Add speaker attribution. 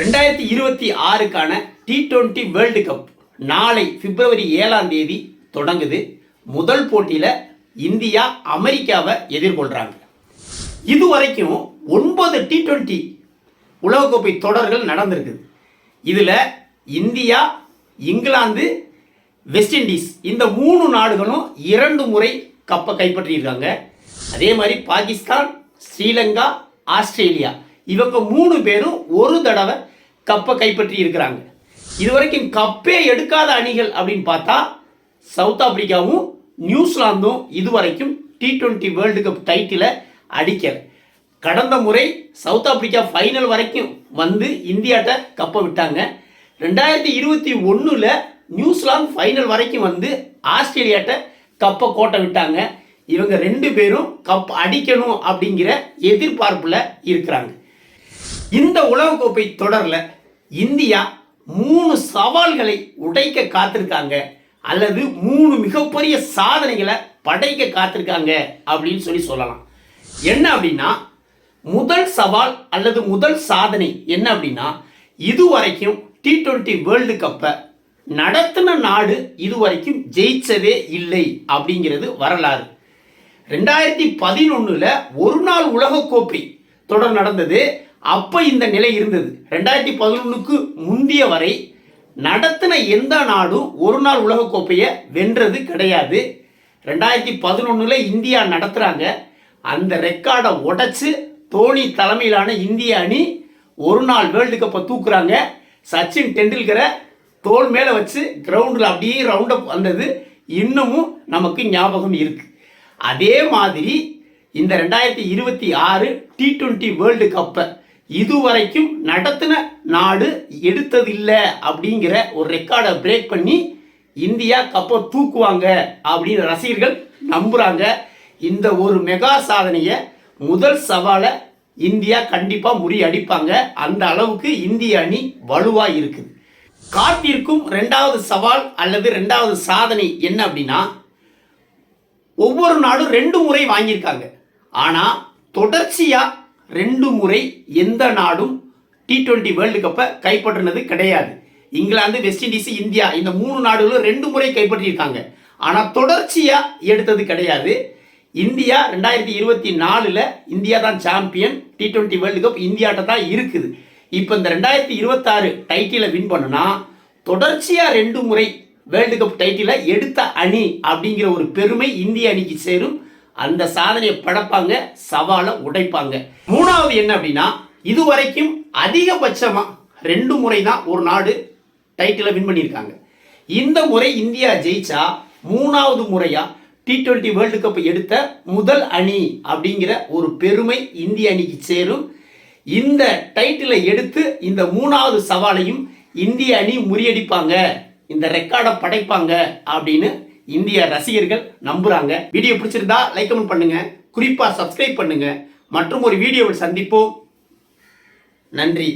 Speaker 1: 2026க்கான T20 world cup நாளை பிப்ரவரி 7ஆம் தேதி தொடங்குது. முதல் போட்டியில் இந்தியா அமெரிக்காவை எதிர்கொள்கிறாங்க. இதுவரைக்கும் 9 T20 உலகக்கோப்பை தொடர்கள் நடந்திருக்குது. இதில் இந்தியா, இங்கிலாந்து, வெஸ்ட் இண்டீஸ் இந்த 3 நாடுகளும் 2 முறை கப்பை கைப்பற்றியிருக்காங்க. அதே மாதிரி பாகிஸ்தான், ஸ்ரீலங்கா, ஆஸ்திரேலியா இவங்க 3 பேரும் ஒரு தடவை கப்பை கைப்பற்றி இருக்கிறாங்க. இதுவரைக்கும் கப்பே எடுக்காத அணிகள் அப்படின்னு பார்த்தா சவுத் ஆப்பிரிக்காவும் நியூசிலாந்தும் இதுவரைக்கும் T20 வேர்ல்டு கப் டைட்டிலை அடிக்கலை. கடந்த முறை சவுத் ஆப்பிரிக்கா ஃபைனல் வரைக்கும் வந்து இந்தியாட்ட கப்பை விட்டாங்க. 2021 நியூசிலாந்து ஃபைனல் வரைக்கும் வந்து ஆஸ்திரேலியாட்ட கப்பை கோட்டை விட்டாங்க. இவங்க 2 பேரும் கப் அடிக்கணும் அப்படிங்கிற எதிர்பார்ப்பில் இருக்கிறாங்க. இந்த உலகக்கோப்பை தொடரில் இந்தியா 3 சவால்களை உடைக்க காத்திருக்காங்க, அல்லது 3 மிகப்பெரிய சாதனைகளை படைக்க காத்திருக்காங்க அப்படின்னு சொல்லலாம். என்ன அப்படின்னா, முதல் சவால் அல்லது முதல் சாதனை என்ன அப்படின்னா, இதுவரைக்கும் T20 வேர்ல்டு கப்பை நடத்தின நாடு இதுவரைக்கும் ஜெயிச்சதே இல்லை அப்படிங்கிறது வரலாறு. 2011 ஒரு நாள் உலகக்கோப்பை தொடர் நடந்தது. அப்போ இந்த நிலை இருந்தது. 2011க்கு முந்தைய வரை நடத்தின எந்த நாடும் ஒரு நாள் உலகக்கோப்பையை வென்றது கிடையாது. 2011 இந்தியா நடத்துகிறாங்க. அந்த ரெக்கார்டை உடைச்சு தோனி தலைமையிலான இந்திய அணி ஒரு நாள் வேர்ல்டு கப்பை தூக்குறாங்க. சச்சின் டெண்டுல்கரை தோல் மேலே வச்சு கிரவுண்டில் அப்படியே ரவுண்ட் அப் வந்தது இன்னமும் நமக்கு ஞாபகம் இருக்கு. அதே மாதிரி இந்த 2026 T20 வேர்ல்டு கப்பை இதுவரைக்கும் நடத்தின நாடு எடுத்ததில்லை அப்படிங்கிற ஒரு ரெக்கார்டை பிரேக் பண்ணி இந்தியா கப்பை தூக்குவாங்க அப்படின்னு ரசிகர்கள் நம்புகிறாங்க. இந்த ஒரு மெகா சாதனையை, முதல் சவாலை இந்தியா கண்டிப்பாக முறியடிப்பாங்க. அந்த அளவுக்கு இந்திய அணி வலுவாக இருக்குது. காத்திருக்கும் 2வது சவால் அல்லது 2வது சாதனை என்ன அப்படின்னா, ஒவ்வொரு நாடும் 2 முறை வாங்கியிருக்காங்க. ஆனால் தொடர்ச்சியாக 2 முறை எந்த நாடும் T20 வேர்ல்டு கப்பை கைப்பற்றினது கிடையாது. இங்கிலாந்து, வெஸ்ட் இண்டீஸ், இந்தியா இந்த 3 நாடுகளும் 2 முறை கைப்பற்றியிருக்காங்க. ஆனால் தொடர்ச்சியாக எடுத்தது கிடையாது. இந்தியா 2024 இந்தியா தான் சாம்பியன். T20 வேர்ல்டு கப் இந்தியாட்ட தான் இருக்குது. இப்போ இந்த 2026 டைட்டிலை வின் பண்ணுனா தொடர்ச்சியாக 2 முறை வேர்ல்டு கப் டைட்டிலை எடுத்த அணி அப்படிங்கிற ஒரு பெருமை இந்திய அணிக்கு சேரும். அந்த சாதனையை படைப்பாங்க, சவாலை உடைப்பாங்க. 3வது என்ன அப்படின்னா, இதுவரைக்கும் அதிகபட்சமாக 2 முறை தான் ஒரு நாடு டைட்டிலை வின் பண்ணியிருக்காங்க. இந்த முறை இந்தியா ஜெயிச்சா 3வது முறையாக T20 வேர்ல்டு கப் எடுத்த முதல் அணி அப்படிங்கிற ஒரு பெருமை இந்திய அணிக்கு சேரும். இந்த டைட்டிலை எடுத்து இந்த 3வது சவாலையும் இந்திய அணி முறியடிப்பாங்க, இந்த ரெக்கார்டை படைப்பாங்க அப்படின்னு இந்திய ரசிகர்கள் நம்புறாங்க. வீடியோ பிடிச்சிருந்தா லைக் கமெண்ட் பண்ணுங்க, குறிப்பா சப்ஸ்கிரைப் பண்ணுங்க. மற்றும் ஒரு வீடியோவில் சந்திப்போம். நன்றி.